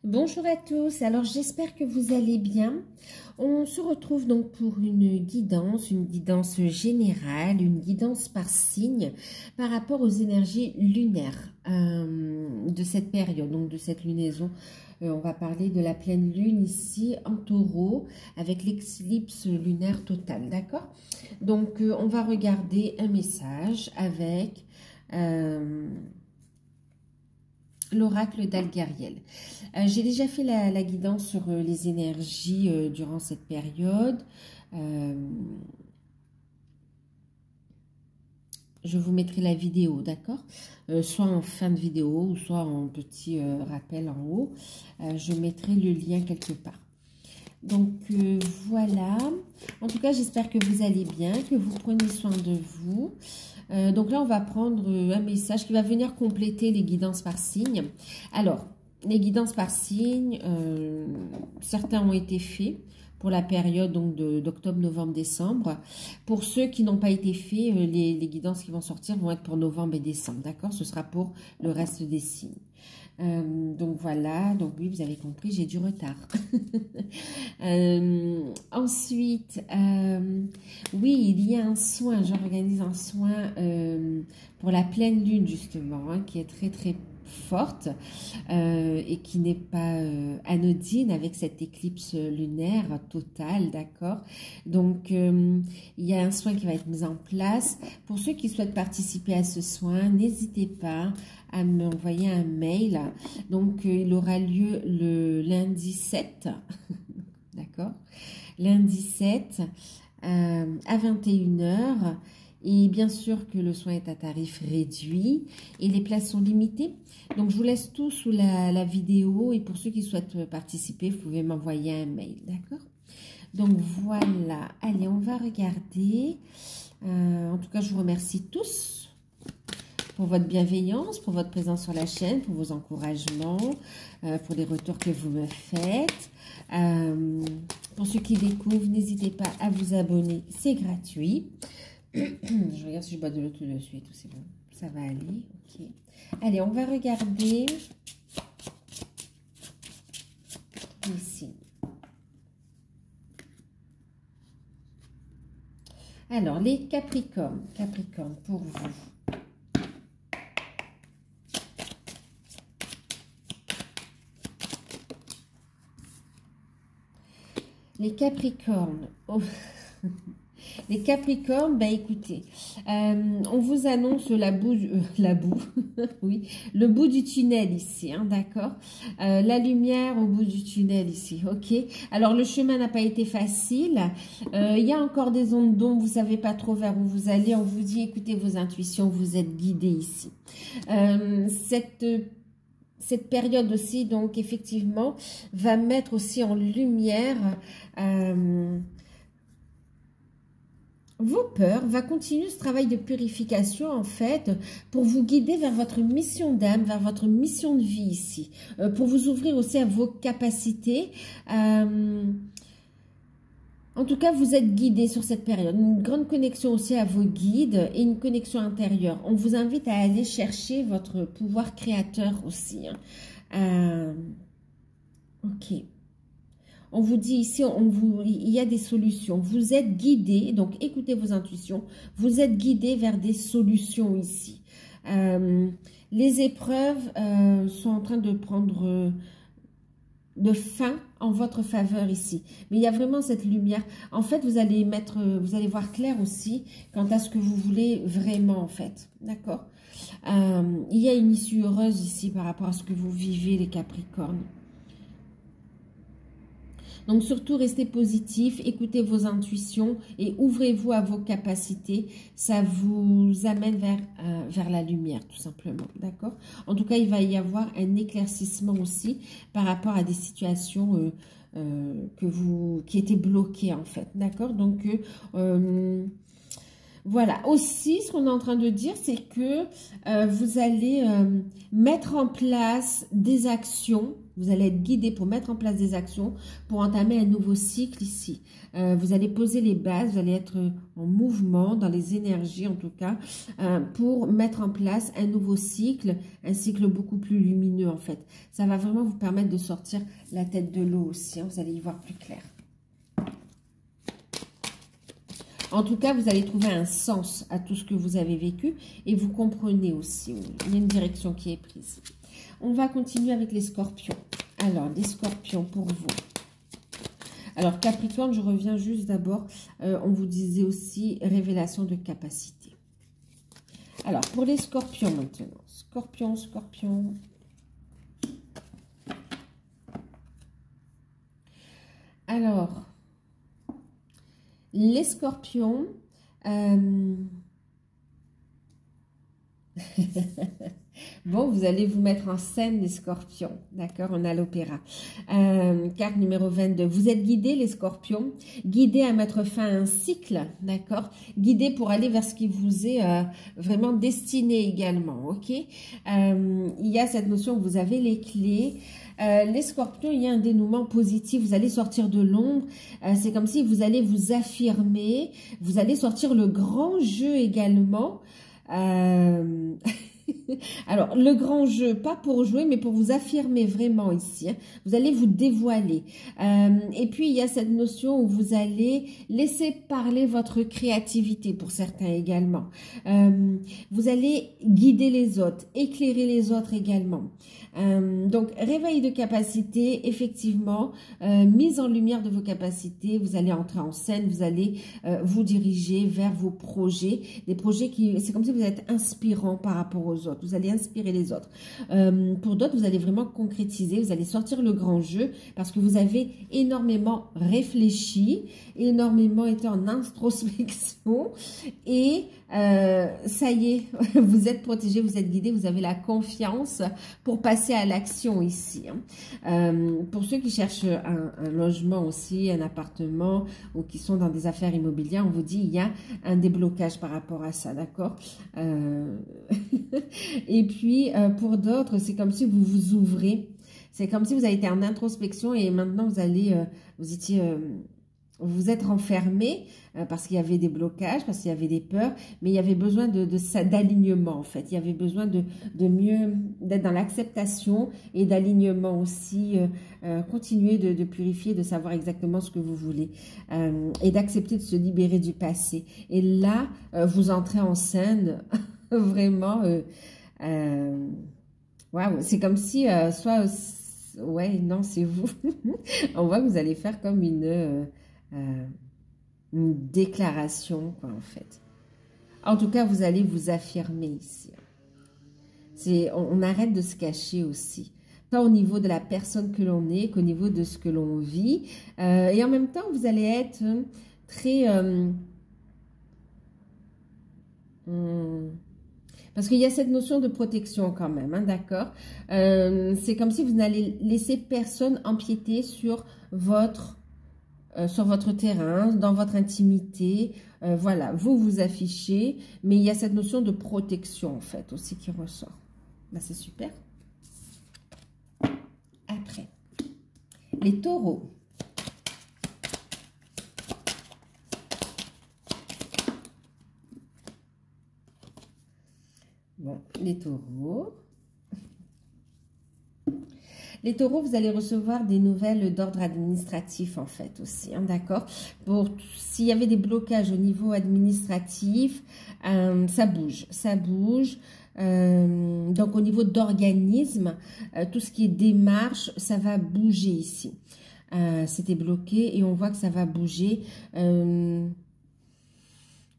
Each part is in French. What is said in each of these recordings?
Bonjour à tous, alors j'espère que vous allez bien. On se retrouve donc pour une guidance générale, une guidance par signe par rapport aux énergies lunaires de cette période, donc de cette lunaison. On va parler de la pleine lune ici en taureau avec l'éclipse lunaire totale, d'accord? Donc on va regarder un message avec... l'oracle d'Algariel. J'ai déjà fait la guidance sur les énergies durant cette période. Je vous mettrai la vidéo, d'accord? Soit en fin de vidéo ou soit en petit rappel en haut. Je mettrai le lien quelque part. Donc voilà. En tout cas, j'espère que vous allez bien, que vous prenez soin de vous. Donc là, on va prendre un message qui va venir compléter les guidances par signe. Alors, les guidances par signe, certains ont été faits pour la période d'octobre, novembre, décembre. Pour ceux qui n'ont pas été faits, les guidances qui vont sortir vont être pour novembre et décembre, d'accord? Ce sera pour le reste des signes. Donc voilà, donc oui, vous avez compris, j'ai du retard. Ensuite, oui, il y a un soin, j'organise un soin pour la pleine lune justement, hein, qui est très très forte et qui n'est pas anodine avec cette éclipse lunaire totale, d'accord? Donc il y a un soin qui va être mis en place. Pour ceux qui souhaitent participer à ce soin, n'hésitez pas à m'envoyer un mail. Donc il aura lieu le lundi 7, d'accord? Lundi 7 à 21 h. Et bien sûr que le soin est à tarif réduit et les places sont limitées. Donc, je vous laisse tout sous la vidéo. Et pour ceux qui souhaitent participer, vous pouvez m'envoyer un mail, d'accord? Donc, voilà. Allez, on va regarder. En tout cas, je vous remercie tous pour votre bienveillance, pour votre présence sur la chaîne, pour vos encouragements, pour les retours que vous me faites. Pour ceux qui découvrent, n'hésitez pas à vous abonner. C'est gratuit. Je regarde si je bois de l'eau tout de suite, c'est bon, ça va aller, ok. Allez, on va regarder ici. Alors, les Capricornes, pour vous. Les Capricornes, oh. Les Capricornes, ben écoutez, on vous annonce oui, le bout du tunnel ici, hein, d'accord? La lumière au bout du tunnel ici, ok? Alors, le chemin n'a pas été facile. Il y a encore des ondes d'ombre, vous ne savez pas trop vers où vous allez. On vous dit, écoutez vos intuitions, vous êtes guidés ici. Cette période aussi, donc, effectivement, va mettre aussi en lumière... vos peurs, va continuer ce travail de purification en fait pour vous guider vers votre mission d'âme, vers votre mission de vie ici, pour vous ouvrir aussi à vos capacités. En tout cas, vous êtes guidé sur cette période. Une grande connexion aussi à vos guides et une connexion intérieure. On vous invite à aller chercher votre pouvoir créateur aussi. Hein. Ok. On vous dit ici, il y a des solutions. Vous êtes guidé, donc écoutez vos intuitions. Vous êtes guidé vers des solutions ici. Les épreuves sont en train de prendre de fin en votre faveur ici. Mais il y a vraiment cette lumière. En fait, vous allez voir clair aussi quant à ce que vous voulez vraiment en fait. D'accord? Il y a une issue heureuse ici par rapport à ce que vous vivez, les Capricornes. Donc, surtout, restez positif, écoutez vos intuitions et ouvrez-vous à vos capacités. Ça vous amène vers la lumière, tout simplement, d'accord? En tout cas, il va y avoir un éclaircissement aussi par rapport à des situations qui étaient bloquées, en fait, d'accord? Donc, voilà. Aussi, ce qu'on est en train de dire, c'est que vous allez mettre en place des actions, Vous allez être guidé pour mettre en place des actions, pour entamer un nouveau cycle ici. Vous allez poser les bases, vous allez être en mouvement, dans les énergies en tout cas, pour mettre en place un nouveau cycle, un cycle beaucoup plus lumineux en fait. Ça va vraiment vous permettre de sortir la tête de l'eau aussi, hein, vous allez y voir plus clair. En tout cas, vous allez trouver un sens à tout ce que vous avez vécu et vous comprenez aussi, il y a une direction qui est prise. On va continuer avec les scorpions. Alors, les scorpions pour vous. Alors, Capricorne, je reviens juste d'abord. On vous disait aussi révélation de capacité. Alors, pour les scorpions maintenant. Scorpion, scorpion. Alors, les scorpions... Bon, vous allez vous mettre en scène les scorpions, d'accord? On a l'opéra. Carte numéro 22. Vous êtes guidés, les scorpions, guidés à mettre fin à un cycle, d'accord? Guidés pour aller vers ce qui vous est vraiment destiné également, ok? Il y a cette notion que vous avez les clés. Les scorpions, il y a un dénouement positif. Vous allez sortir de l'ombre. C'est comme si vous allez vous affirmer. Vous allez sortir le grand jeu également. Alors, le grand jeu, pas pour jouer, mais pour vous affirmer vraiment ici. Hein. Vous allez vous dévoiler. Et puis, il y a cette notion où vous allez laisser parler votre créativité pour certains également. Vous allez guider les autres, éclairer les autres également. Donc, réveil de capacité, effectivement, mise en lumière de vos capacités. Vous allez entrer en scène, vous allez vous diriger vers vos projets. Des projets qui, c'est comme si vous êtes inspirant par rapport aux autres. Vous allez inspirer les autres. Pour d'autres, vous allez vraiment concrétiser. Vous allez sortir le grand jeu parce que vous avez énormément réfléchi, énormément été en introspection et ça y est, vous êtes protégé, vous êtes guidé, vous avez la confiance pour passer à l'action ici. Pour ceux qui cherchent un logement aussi, un appartement ou qui sont dans des affaires immobilières, on vous dit il y a un déblocage par rapport à ça, d'accord? Et puis, pour d'autres, c'est comme si vous vous ouvrez. C'est comme si vous avez été en introspection et maintenant vous allez, vous êtes renfermé parce qu'il y avait des blocages, parce qu'il y avait des peurs, mais il y avait besoin d'alignement en fait. Il y avait besoin de mieux, d'être dans l'acceptation et d'alignement aussi. Continuer de purifier, de savoir exactement ce que vous voulez et d'accepter de se libérer du passé. Et là, vous entrez en scène vraiment... waouh, c'est comme si ouais, non, c'est vous. On voit que vous allez faire comme une déclaration, quoi, en fait. En tout cas, vous allez vous affirmer ici. On arrête de se cacher aussi. Tant au niveau de la personne que l'on est qu'au niveau de ce que l'on vit. Et en même temps, vous allez être très... parce qu'il y a cette notion de protection quand même, hein, d'accord? C'est comme si vous n'allez laisser personne empiéter sur votre terrain, dans votre intimité. Voilà, vous vous affichez, mais il y a cette notion de protection en fait aussi qui ressort. Là, c'est super. Après, les taureaux. Bon, les taureaux. Les taureaux, vous allez recevoir des nouvelles d'ordre administratif en fait aussi, hein, d'accord? S'il y avait des blocages au niveau administratif, ça bouge, ça bouge. Donc au niveau d'organisme, tout ce qui est démarche, ça va bouger ici. C'était bloqué et on voit que ça va bouger.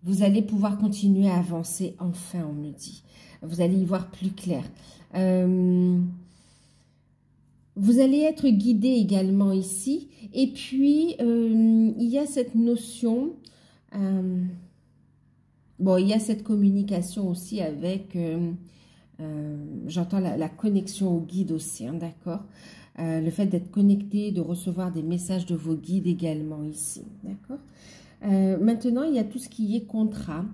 Vous allez pouvoir continuer à avancer enfin, on me dit. Vous allez y voir plus clair. Vous allez être guidé également ici. Et puis, il y a cette notion... bon, il y a cette communication aussi avec... j'entends la connexion au guide aussi, hein, d'accord? Le fait d'être connecté, de recevoir des messages de vos guides également ici, d'accord? Maintenant, il y a tout ce qui est contrat.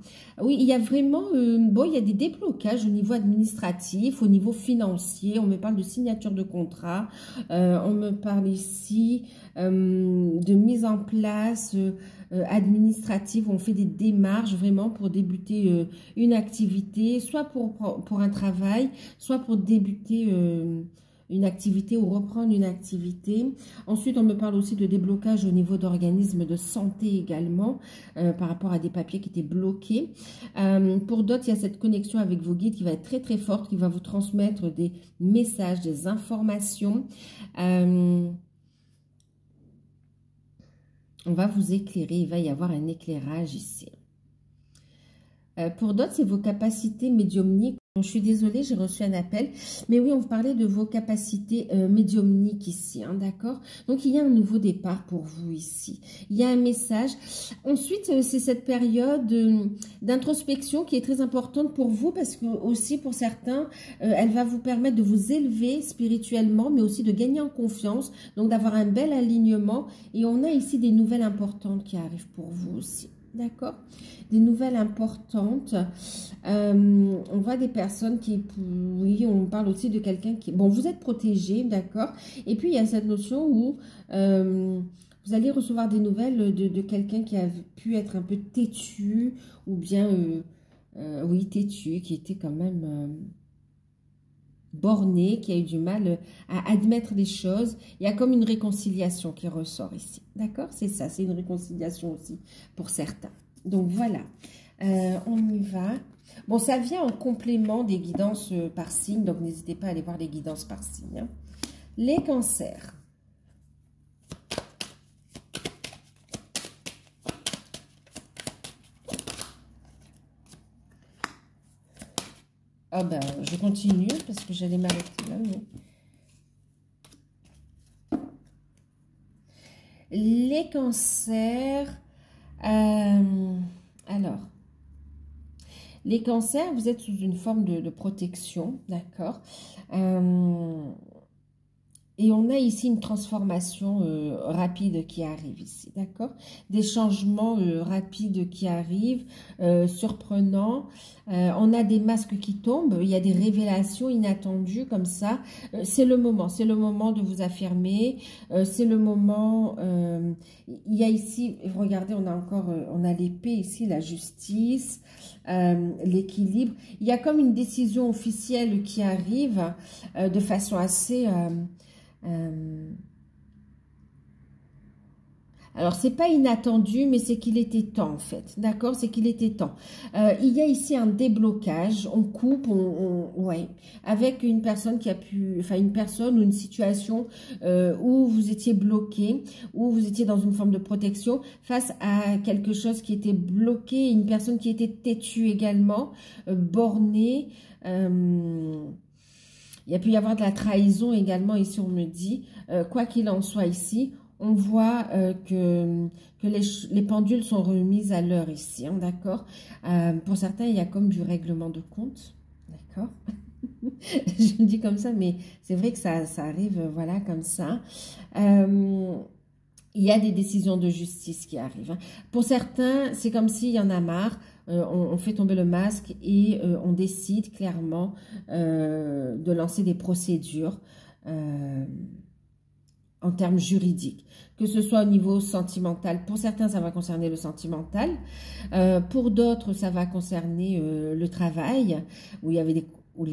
Oui, il y a vraiment, bon, il y a des déblocages au niveau administratif, au niveau financier. On me parle de signature de contrat. On me parle ici de mise en place administrative. On fait des démarches vraiment pour débuter une activité, soit pour un travail, soit pour débuter une activité ou reprendre une activité. Ensuite, on me parle aussi de déblocage au niveau d'organismes de santé également, par rapport à des papiers qui étaient bloqués. Pour d'autres, il y a cette connexion avec vos guides qui va être très très forte, qui va vous transmettre des messages, des informations. On va vous éclairer, il va y avoir un éclairage ici. Pour d'autres, c'est vos capacités médiumniques. Je suis désolée, j'ai reçu un appel. Mais oui, on vous parlait de vos capacités médiumniques ici, hein, d'accord? Donc, il y a un nouveau départ pour vous ici. Il y a un message. Ensuite, c'est cette période d'introspection qui est très importante pour vous parce que aussi, pour certains, elle va vous permettre de vous élever spirituellement, mais aussi de gagner en confiance, donc d'avoir un bel alignement. Et on a ici des nouvelles importantes qui arrivent pour vous aussi. D'accord? Des nouvelles importantes. On voit des personnes qui... Oui, on parle aussi de quelqu'un qui... Bon, vous êtes protégé, d'accord? Et puis, il y a cette notion où vous allez recevoir des nouvelles de quelqu'un qui a pu être un peu têtu ou bien, oui, têtu, qui était quand même... borné, qui a eu du mal à admettre les choses. Il y a comme une réconciliation qui ressort ici. D'accord? C'est ça, c'est une réconciliation aussi pour certains. Donc voilà, on y va. Bon, ça vient en complément des guidances par signe, donc n'hésitez pas à aller voir les guidances par signe. Hein. Les cancers. Ah ben, je continue parce que j'allais m'arrêter là. Mais... Les cancers, alors, les cancers, vous êtes sous une forme de protection, d'accord? Et on a ici une transformation rapide qui arrive ici, d'accord? Des changements rapides qui arrivent, surprenants. On a des masques qui tombent, il y a des révélations inattendues comme ça. C'est le moment de vous affirmer. C'est le moment, il y a ici, regardez, on a encore, on a l'épée ici, la justice, l'équilibre. Il y a comme une décision officielle qui arrive de façon assez... alors, c'est pas inattendu, mais c'est qu'il était temps, en fait. D'accord? C'est qu'il était temps. Il y a ici un déblocage. On coupe, ouais, avec une personne qui a pu... Enfin, une personne ou une situation où vous étiez bloqué, où vous étiez dans une forme de protection face à quelque chose qui était bloqué, une personne qui était têtue également, bornée. Il y a pu y avoir de la trahison également, ici on me dit, quoi qu'il en soit ici, on voit que les pendules sont remises à l'heure ici, hein, d'accord? Pour certains, il y a comme du règlement de compte, d'accord? Je le dis comme ça, mais c'est vrai que ça arrive, voilà, comme ça. Il y a des décisions de justice qui arrivent. Hein. Pour certains, c'est comme s'il y en a marre. On fait tomber le masque et on décide clairement de lancer des procédures en termes juridiques. Que ce soit au niveau sentimental. Pour certains, ça va concerner le sentimental. Pour d'autres, ça va concerner le travail, où il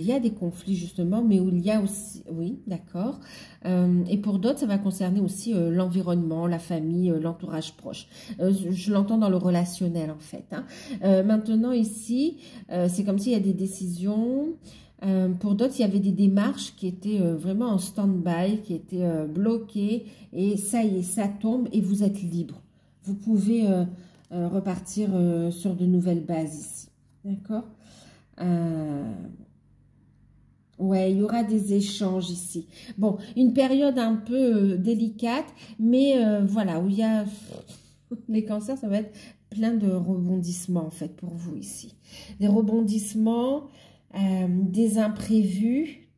y a des conflits justement, mais où il y a aussi... Oui, d'accord. Et pour d'autres, ça va concerner aussi l'environnement, la famille, l'entourage proche. Je l'entends dans le relationnel en fait. Hein. Maintenant ici, c'est comme s'il y a des décisions... pour d'autres, il y avait des démarches qui étaient vraiment en stand-by, qui étaient bloquées. Et ça y est, ça tombe et vous êtes libre. Vous pouvez repartir sur de nouvelles bases ici. D'accord? Ouais, il y aura des échanges ici. Bon, une période un peu délicate, mais voilà, où il y a... Les cancers, ça va être plein de rebondissements en fait pour vous ici. Des rebondissements... des imprévus,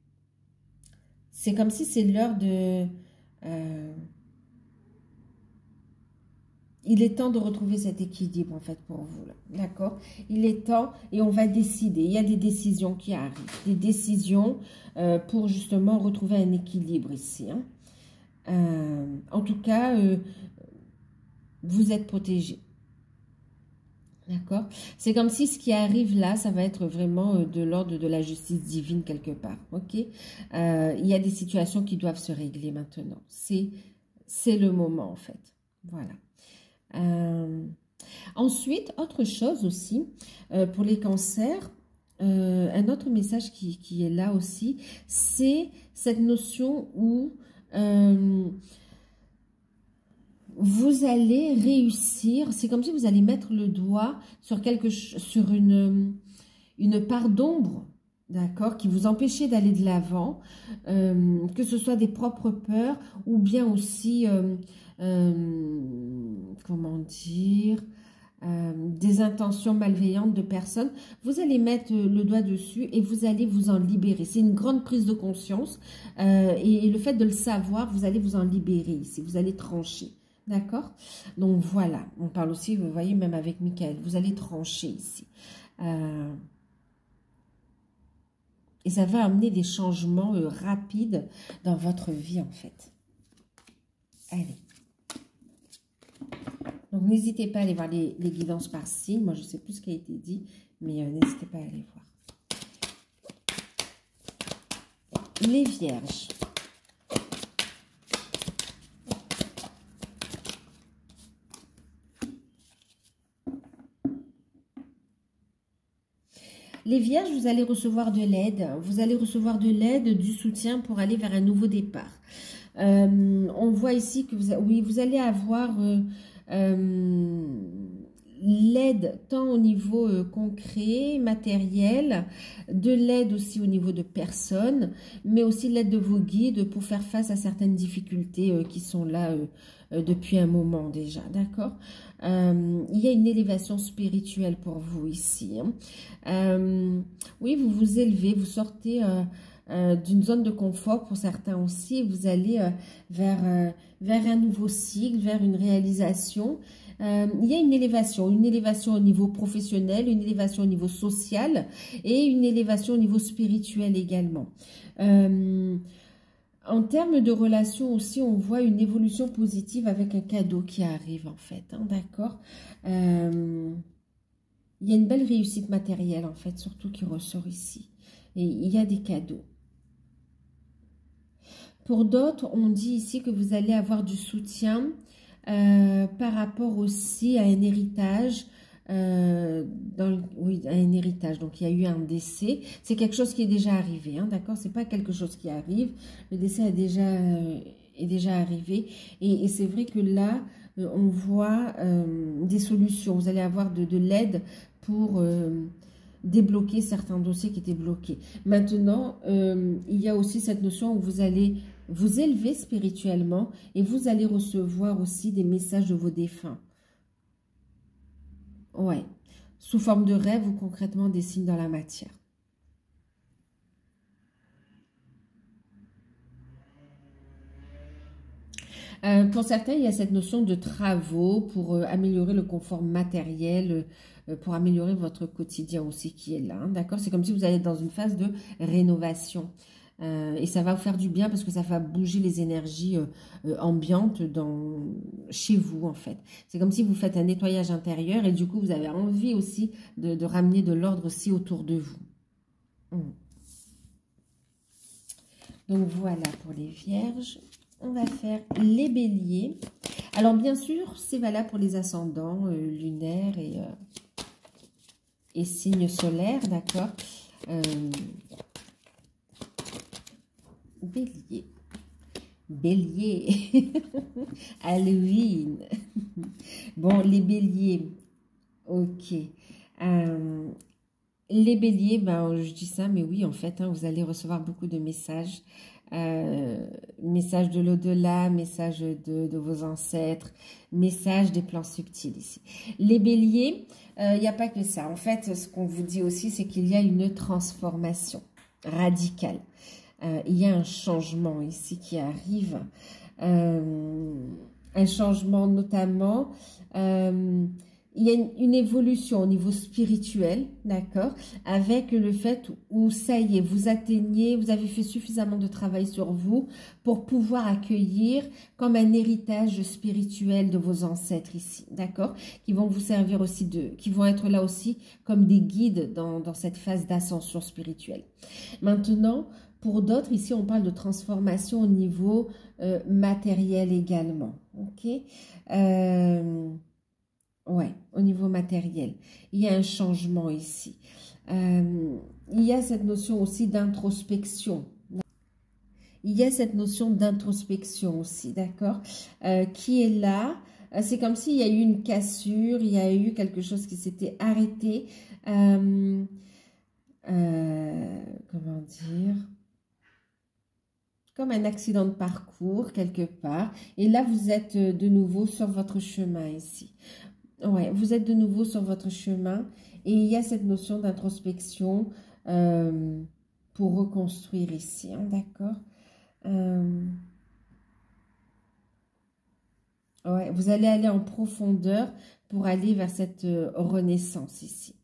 c'est comme si c'est l'heure de... il est temps de retrouver cet équilibre, en fait, pour vous, là. D'accord? Il est temps et on va décider. Il y a des décisions qui arrivent. Des décisions pour, justement, retrouver un équilibre ici. Hein. En tout cas, vous êtes protégé. D'accord? C'est comme si ce qui arrive là, ça va être vraiment de l'ordre de la justice divine quelque part. Ok? Il y a des situations qui doivent se régler maintenant. C'est le moment, en fait. Voilà. Ensuite, autre chose aussi, pour les cancers, un autre message qui est là aussi, c'est cette notion où vous allez réussir, c'est comme si vous allez mettre le doigt sur une part d'ombre, d'accord, qui vous empêchait d'aller de l'avant, que ce soit des propres peurs ou bien aussi, comment dire, des intentions malveillantes de personnes. Vous allez mettre le doigt dessus et vous allez vous en libérer. C'est une grande prise de conscience et le fait de le savoir, vous allez vous en libérer ici, vous allez trancher. D'accord? Donc voilà, on parle aussi, vous voyez, même avec Michael, vous allez trancher ici. Et ça va amener des changements rapides dans votre vie, en fait. Allez. Donc n'hésitez pas à aller voir les guidances par signe. Moi, je ne sais plus ce qui a été dit, mais n'hésitez pas à aller voir. Les Vierges. Les Vierges, vous allez recevoir de l'aide. Vous allez recevoir de l'aide, du soutien pour aller vers un nouveau départ. On voit ici que vous allez avoir l'aide tant au niveau concret, matériel, de l'aide aussi au niveau de personnes, mais aussi l'aide de vos guides pour faire face à certaines difficultés qui sont là depuis un moment déjà, d'accord? Il y a une élévation spirituelle pour vous ici. Hein. Oui, vous vous élevez, vous sortez d'une zone de confort pour certains aussi, et vous allez vers un nouveau cycle, vers une réalisation. Il y a une élévation au niveau professionnel, une élévation au niveau social et une élévation au niveau spirituel également. En termes de relations aussi, on voit une évolution positive avec un cadeau qui arrive en fait, hein, d'accord? Il y a une belle réussite matérielle en fait, surtout qui ressort ici. Et il y a des cadeaux. Pour d'autres, on dit ici que vous allez avoir du soutien par rapport aussi à un héritage. Oui, un héritage. Donc, il y a eu un décès. C'est quelque chose qui est déjà arrivé, hein, d'accord? C'est pas quelque chose qui arrive. Le décès est déjà arrivé. Et c'est vrai que là, on voit des solutions. Vous allez avoir de l'aide pour débloquer certains dossiers qui étaient bloqués. Maintenant, il y a aussi cette notion où vous allez vous élever spirituellement et vous allez recevoir aussi des messages de vos défunts. Ouais, sous forme de rêve ou concrètement des signes dans la matière. Pour certains, il y a cette notion de travaux pour améliorer le confort matériel, pour améliorer votre quotidien aussi qui est là. Hein, d'accord? C'est comme si vous allez dans une phase de rénovation. Et ça va vous faire du bien parce que ça va bouger les énergies ambiantes chez vous en fait. C'est comme si vous faites un nettoyage intérieur et du coup vous avez envie aussi de ramener de l'ordre aussi autour de vous. Donc voilà pour les Vierges. On va faire les Béliers. Alors bien sûr c'est valable pour les ascendants lunaires et signes solaires, d'accord? Bélier. Bélier. Halloween. Bon, les béliers. Ok. Les béliers, ben, je dis ça, mais oui, en fait, hein, vous allez recevoir beaucoup de messages. Messages de l'au-delà, messages de vos ancêtres, messages des plans subtils ici. Les béliers, il n'y a pas que ça. En fait, ce qu'on vous dit aussi, c'est qu'il y a une transformation radicale. Il y a un changement ici qui arrive un changement notamment. Il y a une évolution au niveau spirituel, d'accord, avec le fait où ça y est, vous atteignez, vous avez fait suffisamment de travail sur vous pour pouvoir accueillir comme un héritage spirituel de vos ancêtres ici, d'accord, qui vont vous servir aussi qui vont être là aussi comme des guides dans cette phase d'ascension spirituelle. Maintenant, pour d'autres, ici, on parle de transformation au niveau matériel également, ok. Ouais, au niveau matériel, il y a un changement ici. Il y a cette notion aussi d'introspection. Il y a cette notion d'introspection aussi, d'accord, qui est là. C'est comme s'il y a eu une cassure, il y a eu quelque chose qui s'était arrêté. Comment dire? Comme un accident de parcours quelque part. Et là, vous êtes de nouveau sur votre chemin ici. Ouais, vous êtes de nouveau sur votre chemin et il y a cette notion d'introspection pour reconstruire ici, hein, d'accord? Ouais, vous allez aller en profondeur pour aller vers cette renaissance ici.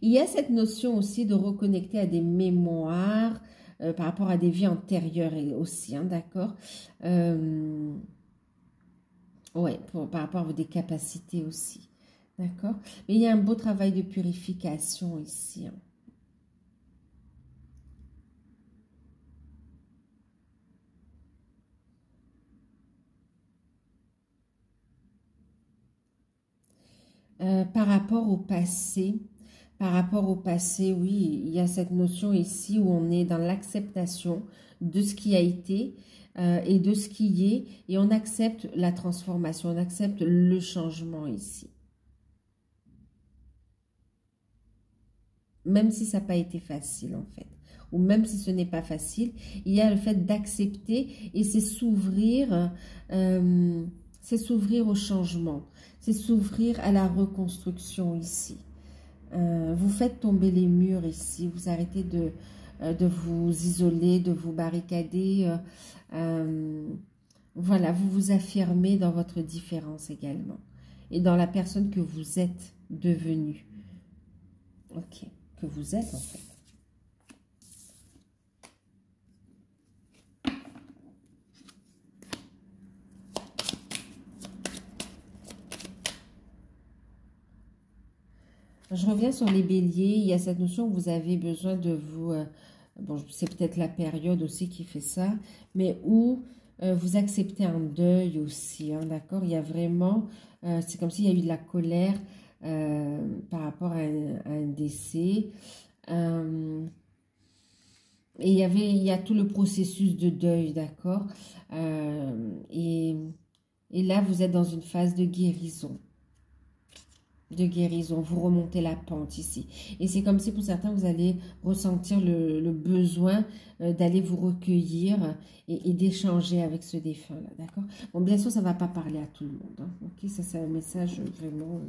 Il y a cette notion aussi de reconnecter à des mémoires par rapport à des vies antérieures aussi, hein, d'accord? Ouais, par rapport à des capacités aussi. D'accord? Mais il y a un beau travail de purification ici. Hein. Par rapport au passé, oui, il y a cette notion ici où on est dans l'acceptation de ce qui a été et de ce qui est, et on accepte la transformation, on accepte le changement ici. Même si ça n'a pas été facile en fait, ou même si ce n'est pas facile, il y a le fait d'accepter et c'est s'ouvrir au changement, c'est s'ouvrir à la reconstruction ici. Vous faites tomber les murs ici, vous arrêtez de vous isoler, de vous barricader. Voilà, vous vous affirmez dans votre différence également et dans la personne que vous êtes devenue. Ok, que vous êtes en fait. Je reviens sur les béliers, il y a cette notion que vous avez besoin de vous, bon c'est peut-être la période aussi qui fait ça, mais où vous acceptez un deuil aussi, hein, d'accord? Il y a vraiment, c'est comme s'il y a eu de la colère par rapport à un décès. Et il y a tout le processus de deuil, d'accord? Et là, vous êtes dans une phase de guérison. Vous remontez la pente ici. Et c'est comme si pour certains, vous allez ressentir le besoin d'aller vous recueillir et d'échanger avec ce défunt-là, d'accord? Bon, bien sûr, ça ne va pas parler à tout le monde, hein, ok? Ça, c'est un message vraiment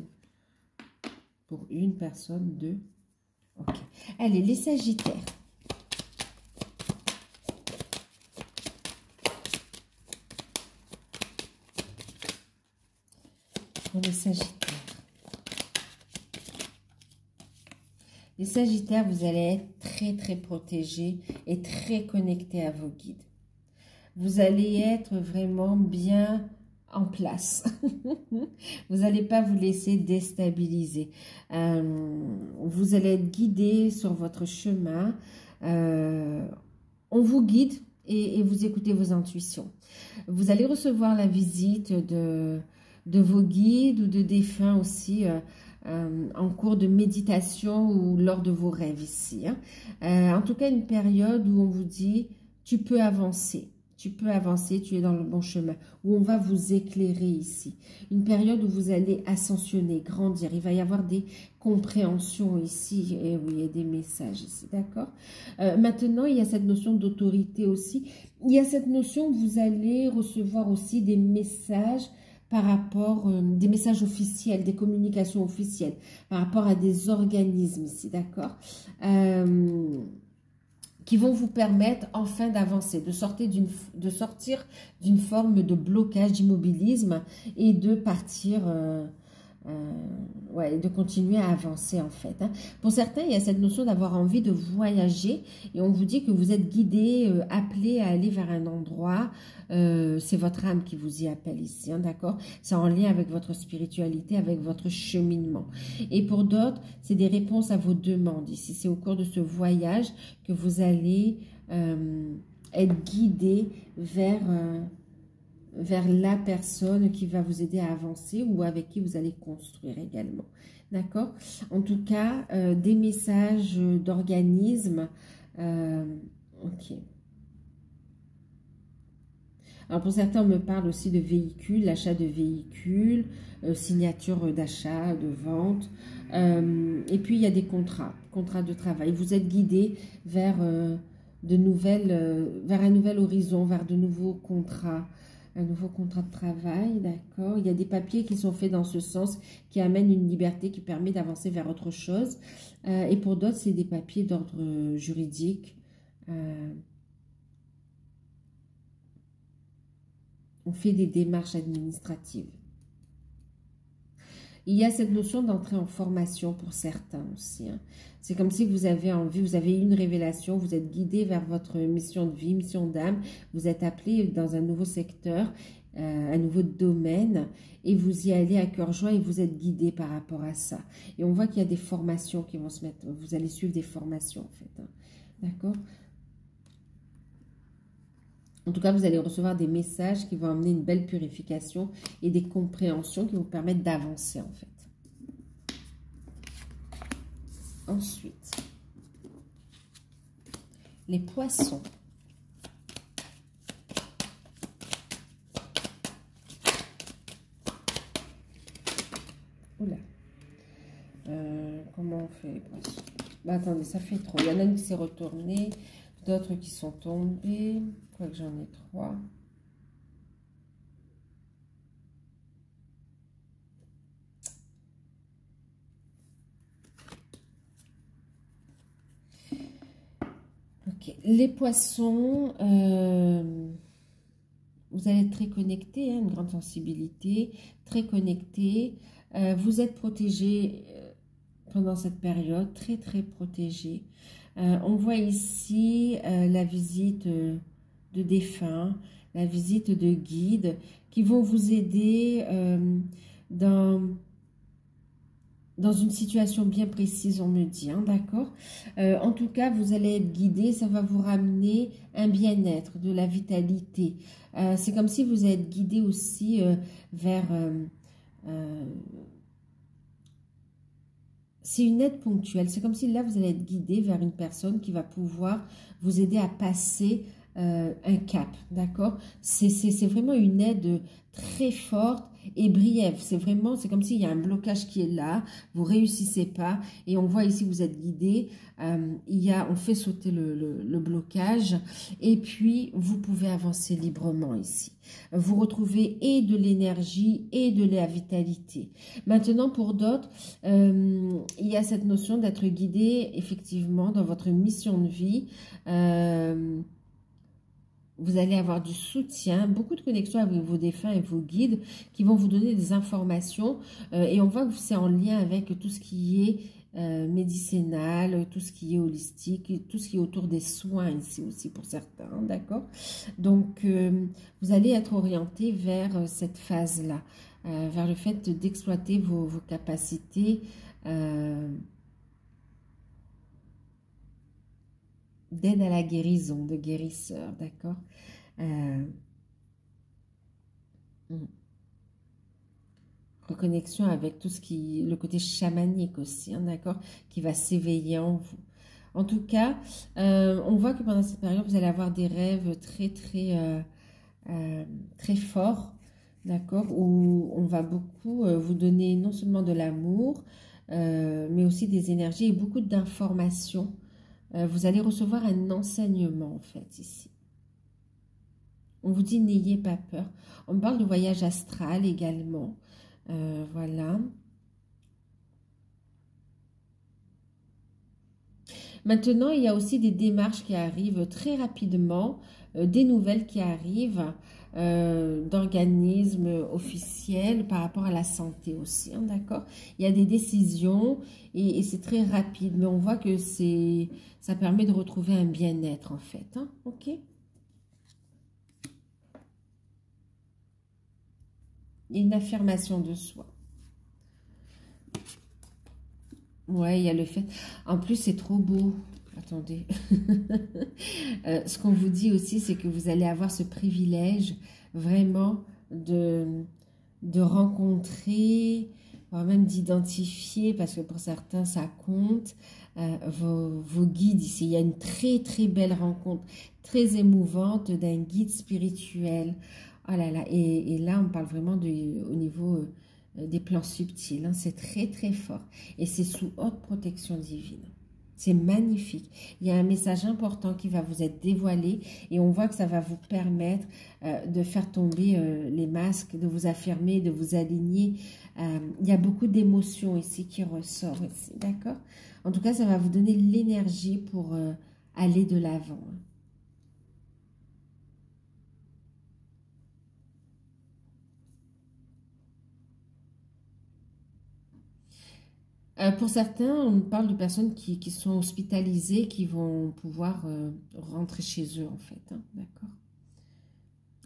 pour une personne, deux. Ok. Allez, les Sagittaires. Pour les Sagittaires. Les Sagittaires, vous allez être très, très protégés et très connectés à vos guides. Vous allez être vraiment bien en place. Vous n'allez pas vous laisser déstabiliser. Vous allez être guidés sur votre chemin. On vous guide et vous écoutez vos intuitions. Vous allez recevoir la visite de vos guides ou de défunts aussi en cours de méditation ou lors de vos rêves ici. Hein. En tout cas, une période où on vous dit « tu peux avancer ». Tu peux avancer, tu es dans le bon chemin, où on va vous éclairer ici. Une période où vous allez ascensionner, grandir. Il va y avoir des compréhensions ici, et oui, il y a des messages ici, d'accord? Maintenant, il y a cette notion d'autorité aussi. Il y a cette notion que vous allez recevoir aussi des messages par rapport, des messages officiels, des communications officielles, par rapport à des organismes ici, d'accord? qui vont vous permettre enfin d'avancer, de sortir d'une forme de blocage, d'immobilisme et de partir, ouais, de continuer à avancer en fait. Hein. Pour certains, il y a cette notion d'avoir envie de voyager et on vous dit que vous êtes guidé, appelé à aller vers un endroit. C'est votre âme qui vous y appelle ici, hein, d'accord? C'est en lien avec votre spiritualité, avec votre cheminement. Et pour d'autres, c'est des réponses à vos demandes ici. C'est au cours de ce voyage que vous allez être guidé vers la personne qui va vous aider à avancer ou avec qui vous allez construire également. D'accord? En tout cas, des messages d'organismes. Ok. Alors pour certains, on me parle aussi de véhicules, l'achat de véhicules, signature d'achat, de vente. Et puis il y a des contrats de travail. Vous êtes guidé vers, vers un nouvel horizon, vers de nouveaux contrats. Un nouveau contrat de travail, d'accord. Il y a des papiers qui sont faits dans ce sens, qui amènent une liberté, qui permet d'avancer vers autre chose. Et pour d'autres, c'est des papiers d'ordre juridique. On fait des démarches administratives. Il y a cette notion d'entrer en formation pour certains aussi. Hein. C'est comme si vous avez envie, vous avez une révélation, vous êtes guidé vers votre mission de vie, mission d'âme, vous êtes appelé dans un nouveau secteur, un nouveau domaine, et vous y allez à cœur joie et vous êtes guidé par rapport à ça. Et on voit qu'il y a des formations qui vont se mettre, vous allez suivre des formations en fait. Hein. D'accord ? En tout cas, vous allez recevoir des messages qui vont amener une belle purification et des compréhensions qui vous permettent d'avancer en fait. Ensuite, les poissons. Oula. Comment on fait les poissons? Bah, attendez, ça fait trop. Il y en a une qui s'est retournée, d'autres qui sont tombées. Quoique j'en ai 3. Ok. Les poissons, vous allez être très connectés, hein, une grande sensibilité, très connectés. Vous êtes protégés pendant cette période, très très protégés. On voit ici la visite de défunts, la visite de guides qui vont vous aider dans une situation bien précise, on me dit, hein, d'accord? En tout cas, vous allez être guidé, ça va vous ramener un bien-être, de la vitalité. C'est comme si vous êtes guidé aussi vers... c'est une aide ponctuelle, c'est comme si là, vous allez être guidé vers une personne qui va pouvoir vous aider à passer un cap, d'accord? C'est vraiment une aide très forte et brève. C'est comme s'il y a un blocage qui est là, vous réussissez pas et on voit ici que vous êtes guidé. On fait sauter le blocage et puis vous pouvez avancer librement ici. Vous retrouvez et de l'énergie et de la vitalité. Maintenant, pour d'autres, il y a cette notion d'être guidé effectivement dans votre mission de vie. Vous allez avoir du soutien, beaucoup de connexions avec vos défunts et vos guides qui vont vous donner des informations. Et on voit que c'est en lien avec tout ce qui est médicinal, tout ce qui est holistique, tout ce qui est autour des soins ici aussi pour certains, d'accord? Donc, vous allez être orienté vers cette phase-là, vers le fait d'exploiter vos capacités d'aide à la guérison, de guérisseur, d'accord? Reconnexion avec tout ce qui, le côté chamanique aussi, hein, d'accord? Qui va s'éveiller en vous. En tout cas, on voit que pendant cette période, vous allez avoir des rêves très, très, très forts, d'accord? Où on va beaucoup vous donner non seulement de l'amour, mais aussi des énergies et beaucoup d'informations. Vous allez recevoir un enseignement, en fait, ici. On vous dit, n'ayez pas peur. On me parle de voyage astral également. Voilà. Maintenant, il y a aussi des démarches qui arrivent très rapidement, des nouvelles qui arrivent d'organismes officiels par rapport à la santé aussi, hein, d'accord? Il y a des décisions et c'est très rapide, mais on voit que ça permet de retrouver un bien-être en fait, hein, ok? Il y a une affirmation de soi. Ouais, il y a le fait. En plus, c'est trop beau. Attendez. Ce qu'on vous dit aussi, c'est que vous allez avoir ce privilège vraiment de rencontrer, voire même d'identifier, parce que pour certains, ça compte, vos guides ici. Il y a une très, très belle rencontre, très émouvante d'un guide spirituel. Oh là là, et là, on parle vraiment au niveau des plans subtils, hein. C'est très, très fort. Et c'est sous haute protection divine. C'est magnifique. Il y a un message important qui va vous être dévoilé et on voit que ça va vous permettre de faire tomber les masques, de vous affirmer, de vous aligner. Il y a beaucoup d'émotions ici qui ressortent ici, d'accord? En tout cas, ça va vous donner l'énergie pour aller de l'avant. Pour certains, on parle de personnes qui sont hospitalisées, qui vont pouvoir rentrer chez eux, en fait, hein, d'accord?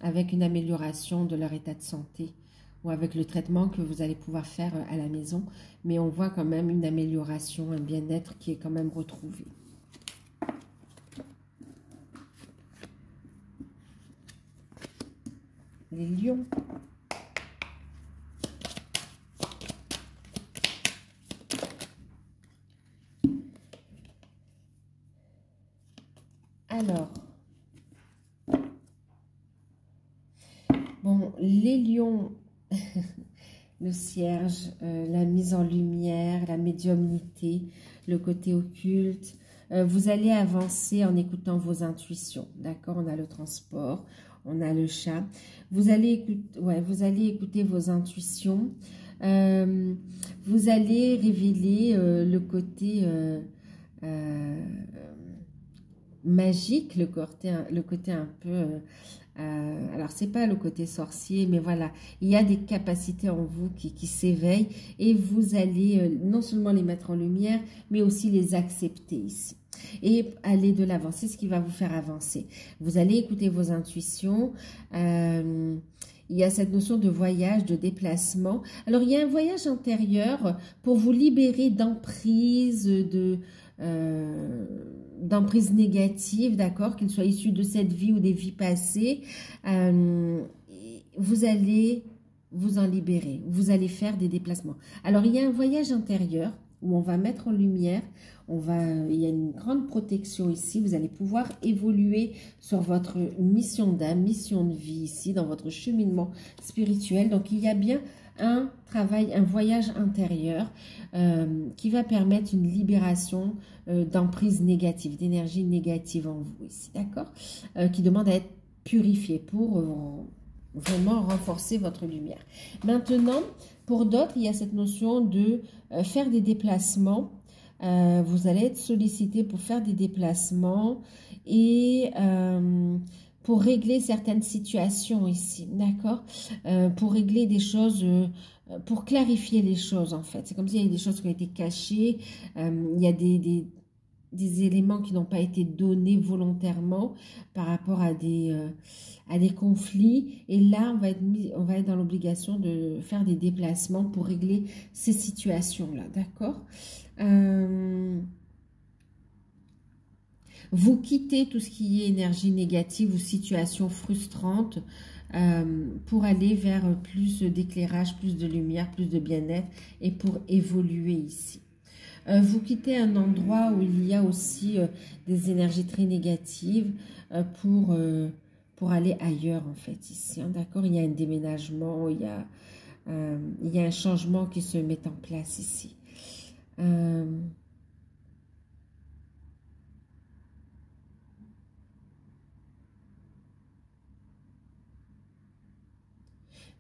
Avec une amélioration de leur état de santé ou avec le traitement que vous allez pouvoir faire à la maison. Mais on voit quand même une amélioration, un bien-être qui est quand même retrouvé. Les lions. Alors, bon, les lions, le cierge, la mise en lumière, la médiumnité, le côté occulte. Vous allez avancer en écoutant vos intuitions, d'accord? On a le transport, on a le chat. Vous allez écouter vos intuitions. Vous allez révéler le côté magique, le côté un peu... alors, c'est pas le côté sorcier, mais voilà, il y a des capacités en vous qui s'éveillent et vous allez non seulement les mettre en lumière, mais aussi les accepter ici. Et aller de l'avant, c'est ce qui va vous faire avancer. Vous allez écouter vos intuitions. Il y a cette notion de voyage, de déplacement. Alors, il y a un voyage intérieur pour vous libérer d'emprise, d'emprise négative, d'accord, qu'il soit issu de cette vie ou des vies passées. Vous allez vous en libérer. Vous allez faire des déplacements. Alors, il y a un voyage intérieur où on va mettre en lumière, il y a une grande protection ici, vous allez pouvoir évoluer sur votre mission d'âme, mission de vie ici, dans votre cheminement spirituel. Donc, il y a bien un travail, un voyage intérieur qui va permettre une libération d'emprise négative, d'énergie négative en vous ici, d'accord? Qui demande à être purifié pour vraiment renforcer votre lumière. Maintenant, pour d'autres, il y a cette notion de faire des déplacements. Vous allez être sollicité pour faire des déplacements et pour régler certaines situations ici, d'accord? Pour régler des choses, pour clarifier les choses en fait. C'est comme s'il y a des choses qui ont été cachées, il y a des éléments qui n'ont pas été donnés volontairement par rapport à des conflits. Et là, on va être dans l'obligation de faire des déplacements pour régler ces situations-là, d'accord? Vous quittez tout ce qui est énergie négative ou situation frustrante pour aller vers plus d'éclairage, plus de lumière, plus de bien-être et pour évoluer ici. Vous quittez un endroit où il y a aussi des énergies très négatives pour aller ailleurs en fait ici, hein, d'accord? Il y a un déménagement, il y a un changement qui se met en place ici.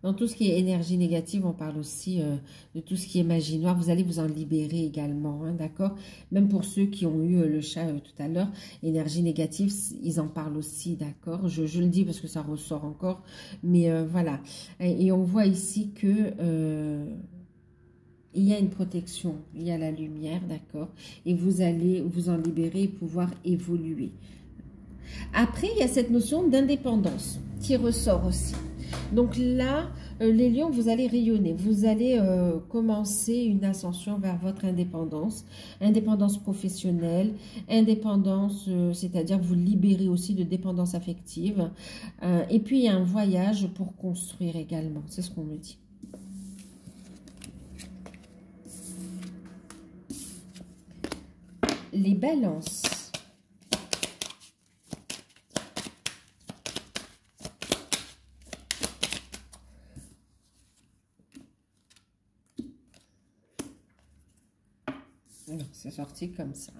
Dans tout ce qui est énergie négative, on parle aussi de tout ce qui est magie noire. Vous allez vous en libérer également, hein, d'accord? Même pour ceux qui ont eu le chat tout à l'heure, énergie négative, ils en parlent aussi, d'accord? Je le dis parce que ça ressort encore, mais voilà. Et on voit ici que il y a une protection, il y a la lumière, d'accord? Et vous allez vous en libérer et pouvoir évoluer. Après, il y a cette notion d'indépendance qui ressort aussi. Donc là, les lions, vous allez rayonner, vous allez commencer une ascension vers votre indépendance, indépendance professionnelle, indépendance, c'est-à-dire vous libérer aussi de dépendance affective. Et puis, il y a un voyage pour construire également, c'est ce qu'on me dit. Les balances. C'est sorti comme ça.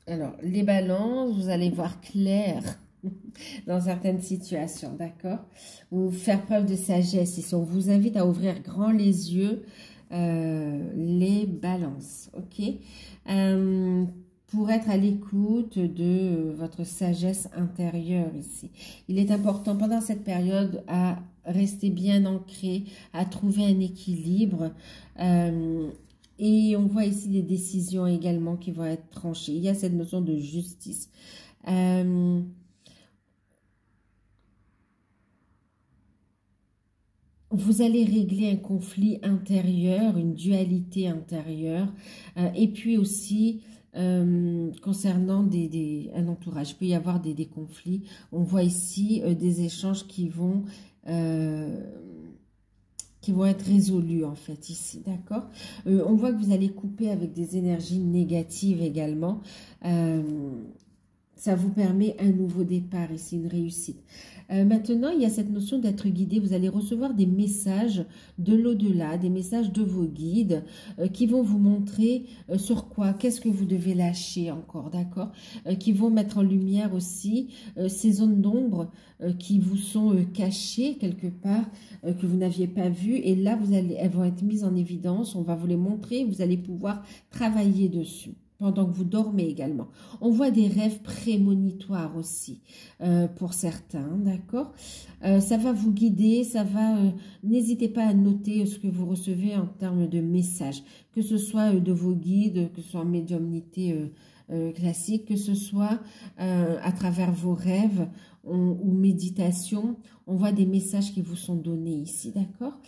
Alors, les balances, vous allez voir clair dans certaines situations, d'accord? Ou faire preuve de sagesse. Ici, on vous invite à ouvrir grand les yeux, les balances, ok? Pour être à l'écoute de votre sagesse intérieure ici. Il est important pendant cette période à rester bien ancré, à trouver un équilibre. Et on voit ici des décisions également qui vont être tranchées. Il y a cette notion de justice. Vous allez régler un conflit intérieur, une dualité intérieure. Et puis aussi, concernant un entourage, il peut y avoir des conflits. On voit ici des échanges qui vont être résolus en fait ici, d'accord? On voit que vous allez couper avec des énergies négatives également. Ça vous permet un nouveau départ ici, une réussite. Maintenant, il y a cette notion d'être guidé. Vous allez recevoir des messages de l'au-delà, des messages de vos guides qui vont vous montrer sur quoi, qu'est-ce que vous devez lâcher encore, d'accord? Qui vont mettre en lumière aussi ces zones d'ombre qui vous sont cachées quelque part, que vous n'aviez pas vues. Et là, elles vont être mises en évidence. On va vous les montrer. Vous allez pouvoir travailler dessus. Pendant que vous dormez également. On voit des rêves prémonitoires aussi pour certains, d'accord? Ça va vous guider, ça va... N'hésitez pas à noter ce que vous recevez en termes de messages, que ce soit de vos guides, que ce soit en médiumnité classique, que ce soit à travers vos rêves ou méditation. On voit des messages qui vous sont donnés ici, d'accord?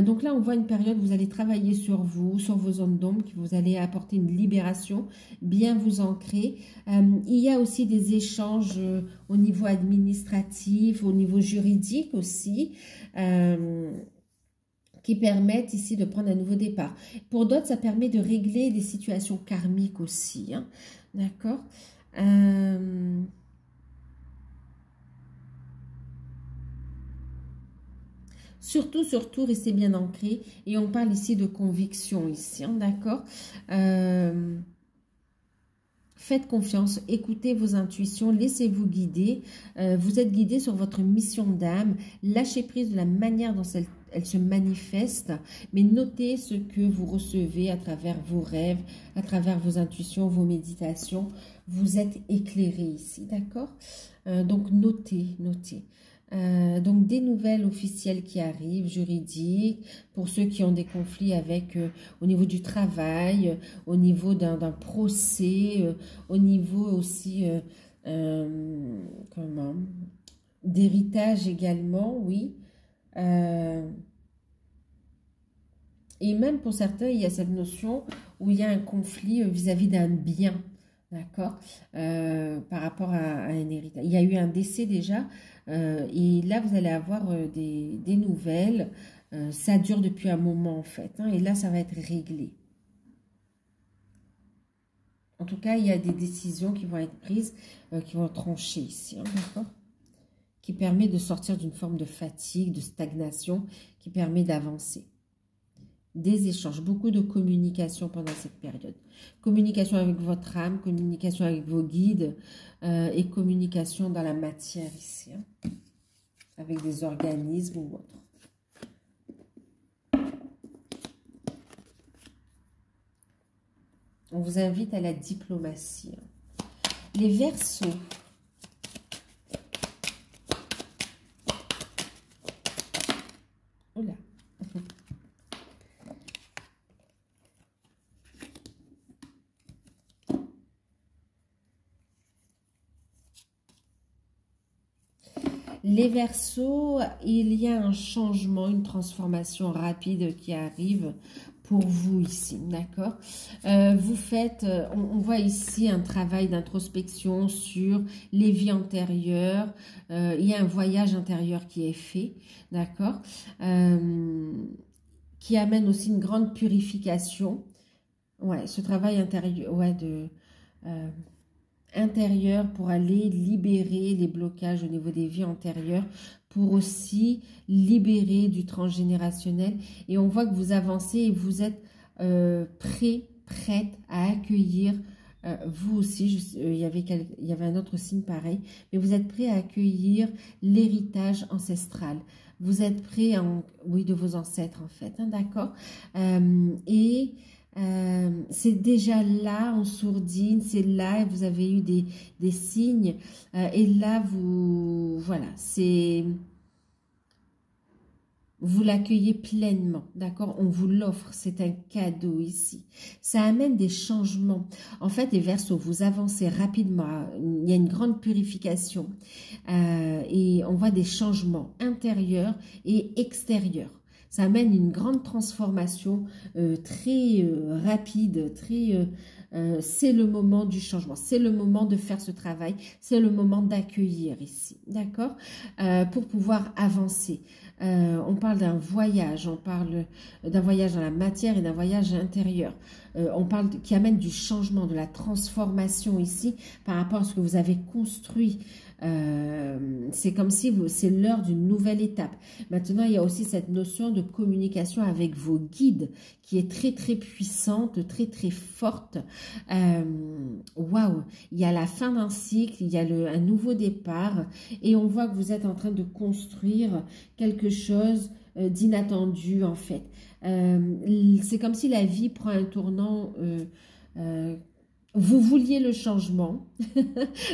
Donc là, on voit une période où vous allez travailler sur vous, sur vos zones d'ombre, qui vous allez apporter une libération, bien vous ancrer. Il y a aussi des échanges au niveau administratif, au niveau juridique aussi, qui permettent ici de prendre un nouveau départ. Pour d'autres, ça permet de régler des situations karmiques aussi, hein, d'accord? Surtout, restez bien ancré. Et on parle ici de conviction, ici, hein, d'accord? Faites confiance, écoutez vos intuitions, laissez-vous guider. Vous êtes guidé sur votre mission d'âme. Lâchez prise de la manière dont elle se manifeste, mais notez ce que vous recevez à travers vos rêves, à travers vos intuitions, vos méditations. Vous êtes éclairé ici, d'accord? Donc, notez. Donc, des nouvelles officielles qui arrivent, juridiques, pour ceux qui ont des conflits avec, au niveau du travail, au niveau d'un procès, au niveau aussi, d'héritage également, oui. Et même pour certains, il y a cette notion où il y a un conflit vis-à-vis d'un bien. D'accord, par rapport à un héritage. Il y a eu un décès déjà, et là, vous allez avoir des nouvelles. Ça dure depuis un moment, en fait, hein, et là, ça va être réglé. En tout cas, il y a des décisions qui vont être prises, qui vont trancher ici, hein, d'accord, qui permet de sortir d'une forme de fatigue, de stagnation, qui permet d'avancer. des échanges, beaucoup de communication pendant cette période. Communication avec votre âme, communication avec vos guides et communication dans la matière ici, hein, avec des organismes ou autres. On vous invite à la diplomatie. Les Verseaux. Oula. Les Verseaux, il y a un changement, une transformation rapide qui arrive pour vous ici, d'accord? Vous faites, on voit ici un travail d'introspection sur les vies antérieures. Il y a un voyage intérieur qui est fait, d'accord? Qui amène aussi une grande purification. Ouais, ce travail intérieur, ouais, intérieur pour aller libérer les blocages au niveau des vies antérieures, pour aussi libérer du transgénérationnel. Et on voit que vous avancez et vous êtes prête à accueillir, vous aussi, il y avait un autre signe pareil, mais vous êtes prêt à accueillir l'héritage ancestral. Vous êtes prêt, oui, de vos ancêtres en fait, hein, d'accord? C'est déjà là en sourdine, c'est là, vous avez eu des signes, et là, voilà, vous l'accueillez pleinement, d'accord? On vous l'offre, c'est un cadeau ici. Ça amène des changements. En fait, les Verseaux, vous avancez rapidement, il y a une grande purification, et on voit des changements intérieurs et extérieurs. Ça amène une grande transformation très rapide, c'est le moment du changement, c'est le moment de faire ce travail, c'est le moment d'accueillir ici, d'accord? Pour pouvoir avancer. On parle d'un voyage, on parle d'un voyage dans la matière et d'un voyage intérieur. On parle qui amène du changement, de la transformation ici par rapport à ce que vous avez construit. C'est comme si c'est l'heure d'une nouvelle étape. Maintenant, il y a aussi cette notion de communication avec vos guides qui est très très puissante, très très forte. Waouh, il y a la fin d'un cycle, il y a un nouveau départ et on voit que vous êtes en train de construire quelque chose d'inattendu en fait. C'est comme si la vie prend un tournant. Vous vouliez le changement,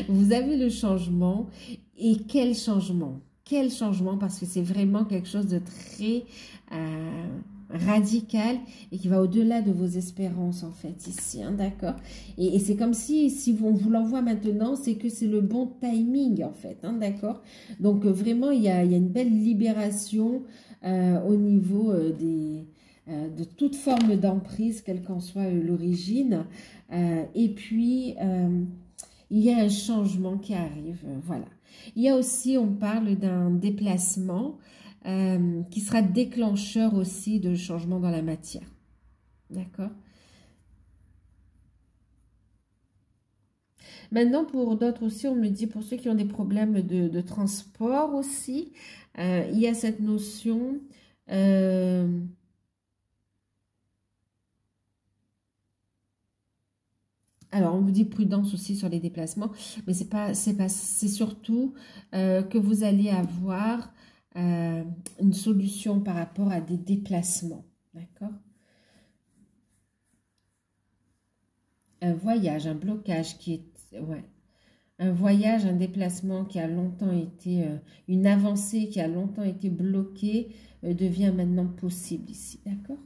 vous avez le changement, et quel changement? Quel changement, parce que c'est vraiment quelque chose de très radical et qui va au-delà de vos espérances en fait ici, hein, d'accord? Et c'est comme si on vous l'envoie maintenant, c'est que c'est le bon timing en fait, hein, d'accord? Donc vraiment, il y a une belle libération au niveau de toute forme d'emprise, quelle qu'en soit l'origine. Et puis, il y a un changement qui arrive, voilà. Il y a aussi, on parle d'un déplacement qui sera déclencheur aussi de changement dans la matière. D'accord? Maintenant, pour d'autres aussi, on me dit, pour ceux qui ont des problèmes de transport aussi, il y a cette notion... Alors, on vous dit prudence aussi sur les déplacements, mais c'est surtout que vous allez avoir une solution par rapport à des déplacements, d'accord? Un voyage, un blocage qui est, ouais, un voyage, un déplacement qui a longtemps été, une avancée qui a longtemps été bloquée, devient maintenant possible ici, d'accord?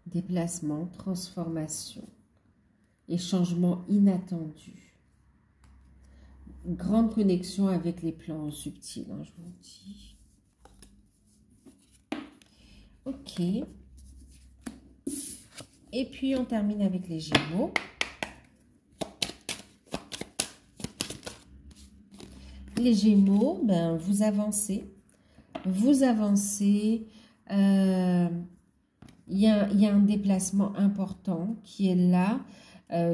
Déplacement, transformation et changement inattendu. Grande connexion avec les plans subtils, hein, je vous le dis. Ok. Et puis, on termine avec les Gémeaux. Les Gémeaux, ben, vous avancez. Vous avancez. Il y a un déplacement important qui est là,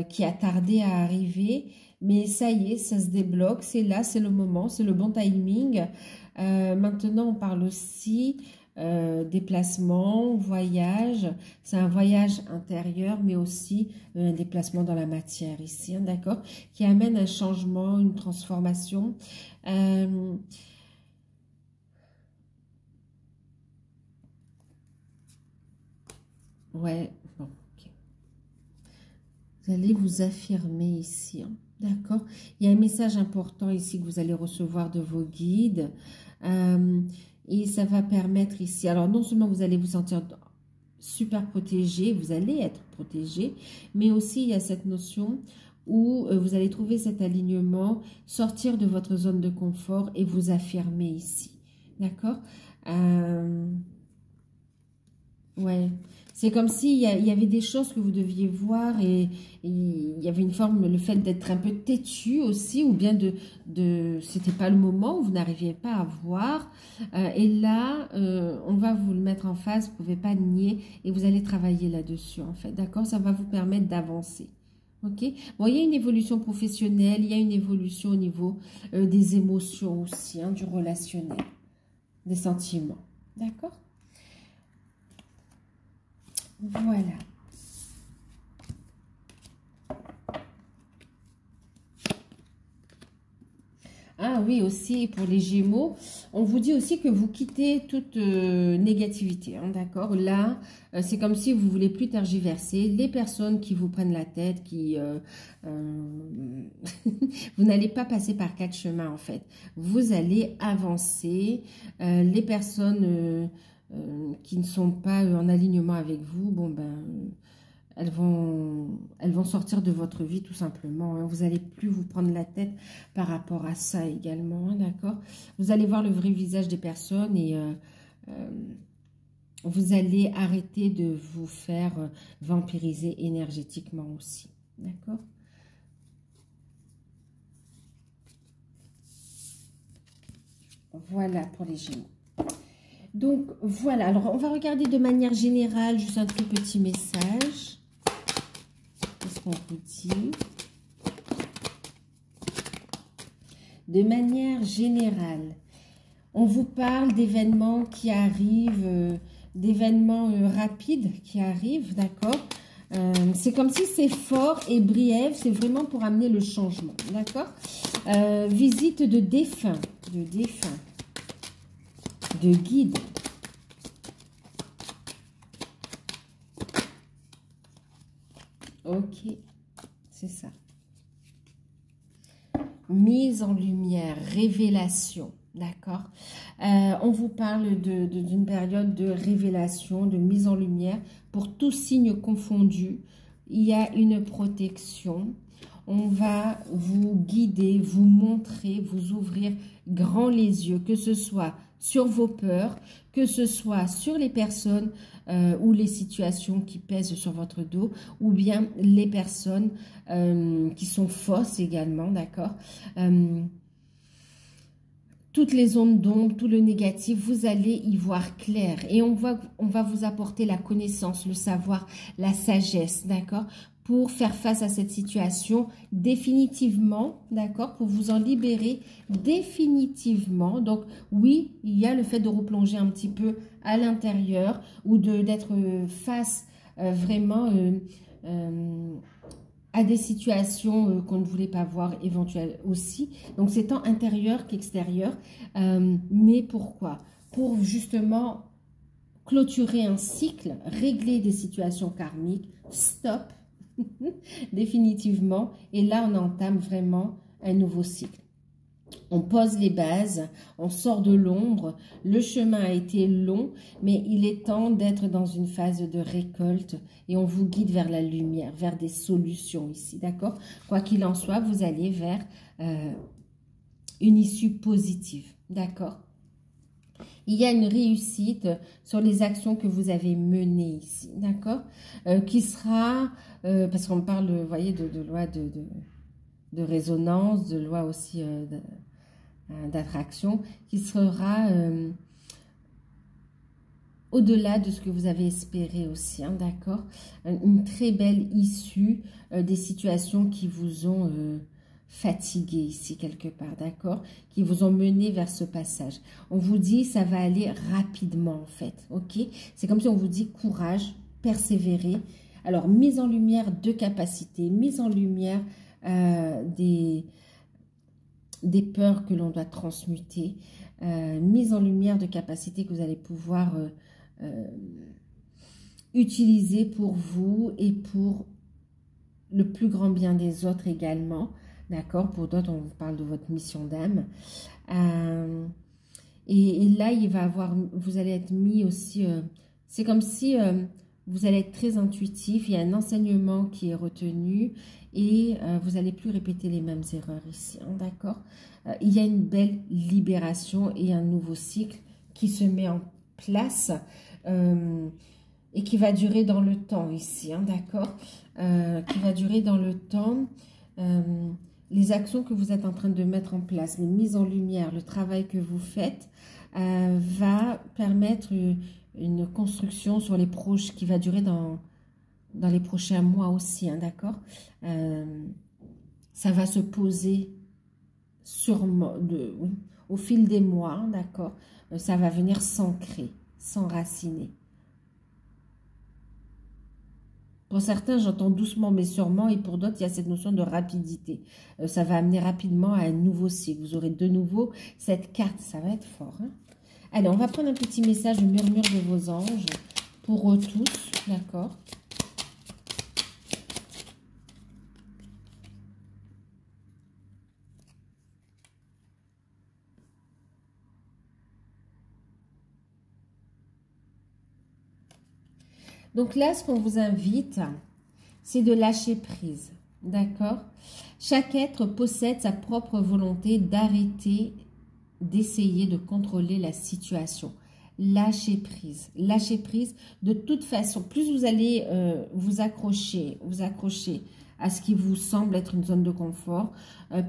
qui a tardé à arriver, Mais ça y est, ça se débloque, c'est là, c'est le moment, c'est le bon timing. Maintenant, on parle aussi déplacement, voyage. C'est un voyage intérieur, mais aussi un déplacement dans la matière ici, hein, d'accord, qui amène un changement, une transformation. Ouais, bon, ok. Vous allez vous affirmer ici, hein, d'accord. Il y a un message important ici que vous allez recevoir de vos guides. Et ça va permettre ici, alors non seulement vous allez vous sentir super protégé, vous allez être protégé, mais aussi il y a cette notion où vous allez trouver cet alignement, sortir de votre zone de confort et vous affirmer ici, d'accord. Ouais, c'est comme s'il y avait des choses que vous deviez voir et il y avait une forme, le fait d'être un peu têtu aussi, ou bien c'était pas le moment, où vous n'arriviez pas à voir. Et là, on va vous le mettre en face, vous pouvez pas nier et vous allez travailler là-dessus en fait, d'accord? Ça va vous permettre d'avancer. Ok? Bon, il y a une évolution professionnelle, il y a une évolution au niveau des émotions aussi, hein, du relationnel, des sentiments, d'accord? Voilà. Ah oui, aussi pour les Gémeaux, on vous dit aussi que vous quittez toute négativité, hein, d'accord? Là, c'est comme si vous ne voulez plus tergiverser. Les personnes qui vous prennent la tête, vous n'allez pas passer par quatre chemins en fait. Vous allez avancer. Les personnes qui ne sont pas en alignement avec vous, bon ben... elles vont sortir de votre vie tout simplement. Hein. Vous n'allez plus vous prendre la tête par rapport à ça également, hein, d'accord? Vous allez voir le vrai visage des personnes et vous allez arrêter de vous faire vampiriser énergétiquement aussi, d'accord? Voilà pour les Gémeaux. Donc voilà, alors on va regarder de manière générale juste un tout petit message. Qu'est-ce qu'on vous dit? De manière générale, on vous parle d'événements qui arrivent, d'événements rapides qui arrivent, d'accord? C'est comme si c'est fort et brief, c'est vraiment pour amener le changement, d'accord? Visite de défunts, de guides. Ok, c'est ça. Mise en lumière, révélation, d'accord? On vous parle d'une période de révélation, de mise en lumière. Pour tous signes confondus, il y a une protection. On va vous guider, vous montrer, vous ouvrir grand les yeux, que ce soit sur vos peurs, que ce soit sur les personnes ou les situations qui pèsent sur votre dos, ou bien les personnes qui sont fausses également, d'accord? Toutes les ondes d'ombre, tout le négatif, vous allez y voir clair. Et on va vous apporter la connaissance, le savoir, la sagesse, d'accord? Pour faire face à cette situation définitivement, d'accord? Pour vous en libérer définitivement. Donc, oui, il y a le fait de replonger un petit peu à l'intérieur ou d'être face vraiment à des situations qu'on ne voulait pas voir éventuelles aussi. Donc, c'est tant intérieur qu'extérieur. Mais pourquoi? Pour justement clôturer un cycle, régler des situations karmiques, stop, définitivement. Et là, on entame vraiment un nouveau cycle. On pose les bases, on sort de l'ombre. Le chemin a été long, mais il est temps d'être dans une phase de récolte et on vous guide vers la lumière, vers des solutions ici, d'accord? Quoi qu'il en soit, vous allez vers une issue positive, d'accord? Il y a une réussite sur les actions que vous avez menées ici, d'accord? Qui sera, parce qu'on parle, vous voyez, de loi de résonance, de loi aussi d'attraction, qui sera au-delà de ce que vous avez espéré aussi, hein, d'accord? Une très belle issue des situations qui vous ont fatigués ici quelque part, d'accord? Qui vous ont mené vers ce passage. On vous dit ça va aller rapidement en fait, ok? C'est comme si on vous dit courage, persévérer. Alors, mise en lumière de capacités, mise en lumière des peurs que l'on doit transmuter, mise en lumière de capacités que vous allez pouvoir utiliser pour vous et pour le plus grand bien des autres également. D'accord? Pour d'autres, on vous parle de votre mission d'âme. Et là, vous allez être mis aussi... c'est comme si vous allez être très intuitif. Il y a un enseignement qui est retenu et vous n'allez plus répéter les mêmes erreurs ici. Hein, d'accord? Il y a une belle libération et un nouveau cycle qui se met en place et qui va durer dans le temps ici. Hein, d'accord? Qui va durer dans le temps. Les actions que vous êtes en train de mettre en place, les mises en lumière, le travail que vous faites va permettre une construction sur les proches qui va durer dans les prochains mois aussi, hein, d'accord? Ça va se poser au fil des mois, hein, d'accord? Ça va venir s'ancrer, s'enraciner. Pour certains, j'entends doucement mais sûrement, et pour d'autres, il y a cette notion de rapidité. Ça va amener rapidement à un nouveau cycle. Vous aurez de nouveau cette carte, ça va être fort. Hein. Allez, on va prendre un petit message de murmure de vos anges pour eux tous, d'accord? Donc là, ce qu'on vous invite, c'est de lâcher prise, d'accord? Chaque être possède sa propre volonté d'arrêter, d'essayer de contrôler la situation. Lâchez prise. Lâchez prise. De toute façon, plus vous allez vous accrocher à ce qui vous semble être une zone de confort,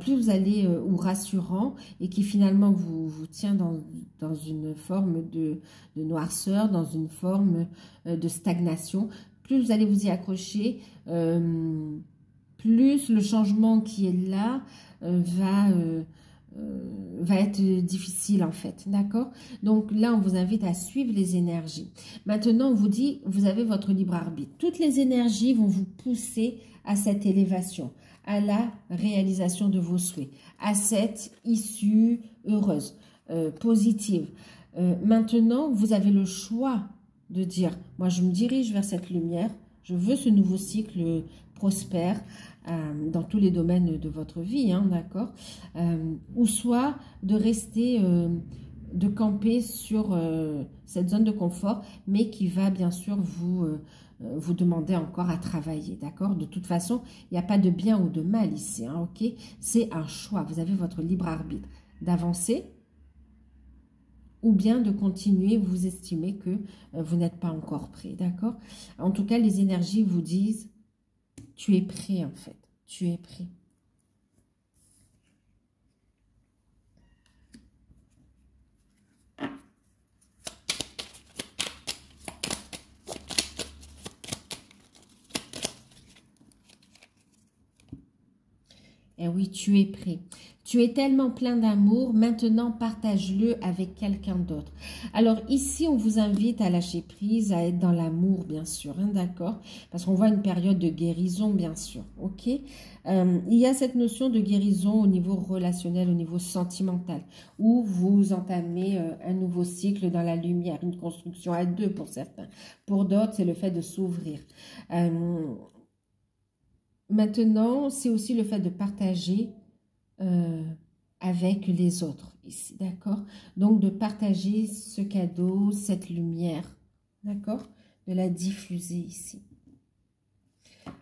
plus vous allez, ou rassurant, et qui finalement vous tient dans une forme de noirceur, dans une forme de stagnation, plus vous allez vous y accrocher, plus le changement qui est là va être difficile en fait, d'accord? Donc là, on vous invite à suivre les énergies. Maintenant, on vous dit, vous avez votre libre arbitre. Toutes les énergies vont vous pousser à cette élévation, à la réalisation de vos souhaits, à cette issue heureuse, positive. Maintenant, vous avez le choix de dire, moi je me dirige vers cette lumière, je veux ce nouveau cycle prospère dans tous les domaines de votre vie, hein, d'accord? Ou soit de rester, de camper sur cette zone de confort, mais qui va bien sûr vous demander encore à travailler, d'accord? De toute façon, il n'y a pas de bien ou de mal ici, hein, ok? C'est un choix, vous avez votre libre arbitre d'avancer ou bien de continuer, vous estimez que vous n'êtes pas encore prêt, d'accord? En tout cas, les énergies vous disent, tu es prêt en fait, tu es prêt. Eh oui, tu es prêt. Tu es tellement plein d'amour, maintenant partage-le avec quelqu'un d'autre. Alors ici, on vous invite à lâcher prise, à être dans l'amour, bien sûr, hein, d'accord? Parce qu'on voit une période de guérison, bien sûr, ok? Il y a cette notion de guérison au niveau relationnel, au niveau sentimental, où vous entamez un nouveau cycle dans la lumière, une construction à deux pour certains. Pour d'autres, c'est le fait de s'ouvrir. Maintenant, c'est aussi le fait de partager avec les autres ici, d'accord? Donc, de partager ce cadeau, cette lumière, d'accord? De la diffuser ici.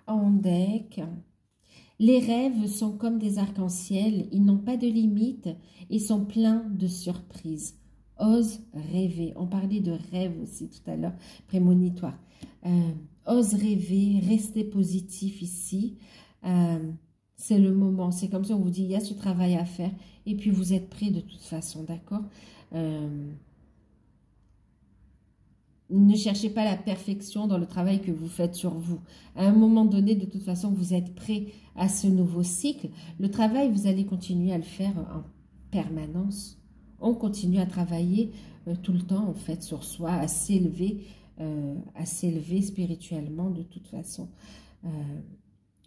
En deck, les rêves sont comme des arcs-en-ciel, ils n'ont pas de limite et sont pleins de surprises. Ose rêver. On parlait de rêve aussi tout à l'heure, prémonitoire. Ose rêver, restez positif ici. C'est le moment. C'est comme si on vous dit, il y a ce travail à faire. Et puis, vous êtes prêts de toute façon, d'accord? ne cherchez pas la perfection dans le travail que vous faites sur vous. À un moment donné, de toute façon, vous êtes prêt à ce nouveau cycle. Le travail, vous allez continuer à le faire en permanence. On continue à travailler tout le temps, en fait, sur soi, à s'élever spirituellement de toute façon.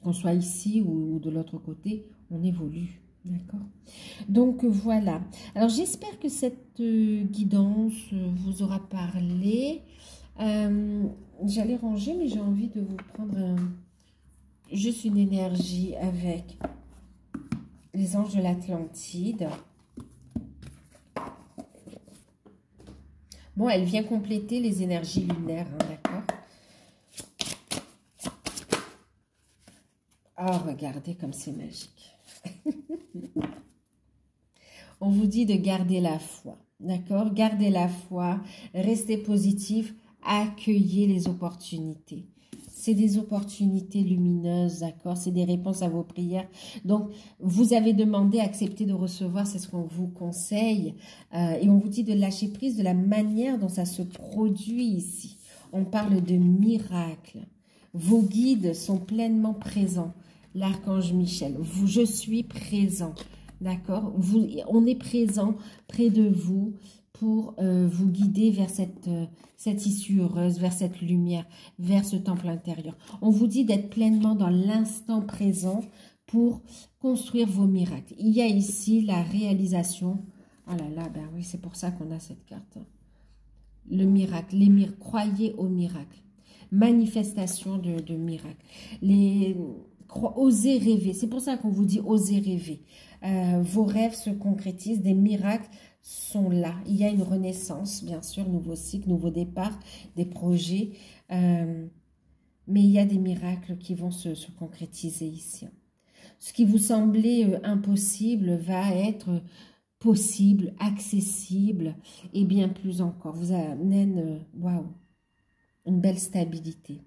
Qu'on soit ici ou de l'autre côté, on évolue. D'accord. Donc voilà. Alors j'espère que cette guidance vous aura parlé. J'allais ranger, mais j'ai envie de vous prendre juste une énergie avec les anges de l'Atlantide. Bon, elle vient compléter les énergies lunaires, hein, d'accord? Oh, regardez comme c'est magique. On vous dit de garder la foi, d'accord? Gardez la foi, restez positif, accueillez les opportunités. C'est des opportunités lumineuses, d'accord? C'est des réponses à vos prières. Donc, vous avez demandé, acceptez de recevoir, c'est ce qu'on vous conseille. Et on vous dit de lâcher prise de la manière dont ça se produit ici. On parle de miracles. Vos guides sont pleinement présents. L'archange Michel, je suis présent, d'accord? On est présent près de vous pour vous guider vers cette issue heureuse, vers cette lumière, vers ce temple intérieur. On vous dit d'être pleinement dans l'instant présent pour construire vos miracles. Il y a ici la réalisation. Oh là là, ben oui, c'est pour ça qu'on a cette carte. Le miracle, croyez au miracle. Manifestation de miracles. Osez rêver, c'est pour ça qu'on vous dit osez rêver. Vos rêves se concrétisent, des miracles sont là. Il y a une renaissance, bien sûr, nouveau cycle, nouveau départ, des projets. Mais il y a des miracles qui vont se concrétiser ici. Ce qui vous semblait impossible va être possible, accessible et bien plus encore. Vous amène, waouh, une belle stabilité.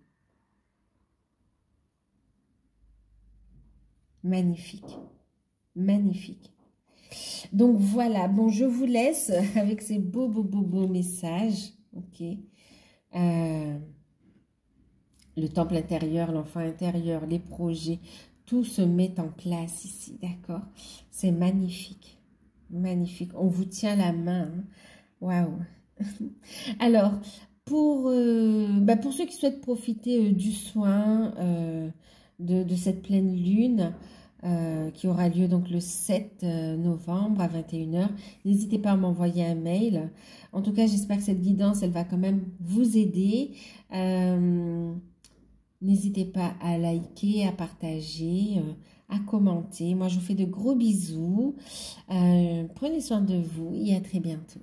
Magnifique, magnifique. Donc voilà, bon, je vous laisse avec ces beaux messages, ok. Le temple intérieur, l'enfant intérieur, les projets, tout se met en place ici, d'accord. C'est magnifique, magnifique. On vous tient la main, hein. Waouh. Alors, pour ceux qui souhaitent profiter du soin de cette pleine lune, qui aura lieu donc le 7 novembre à 21 h. N'hésitez pas à m'envoyer un mail. En tout cas, j'espère que cette guidance, elle va quand même vous aider. N'hésitez pas à liker, à partager, à commenter. Moi, je vous fais de gros bisous. Prenez soin de vous et à très bientôt.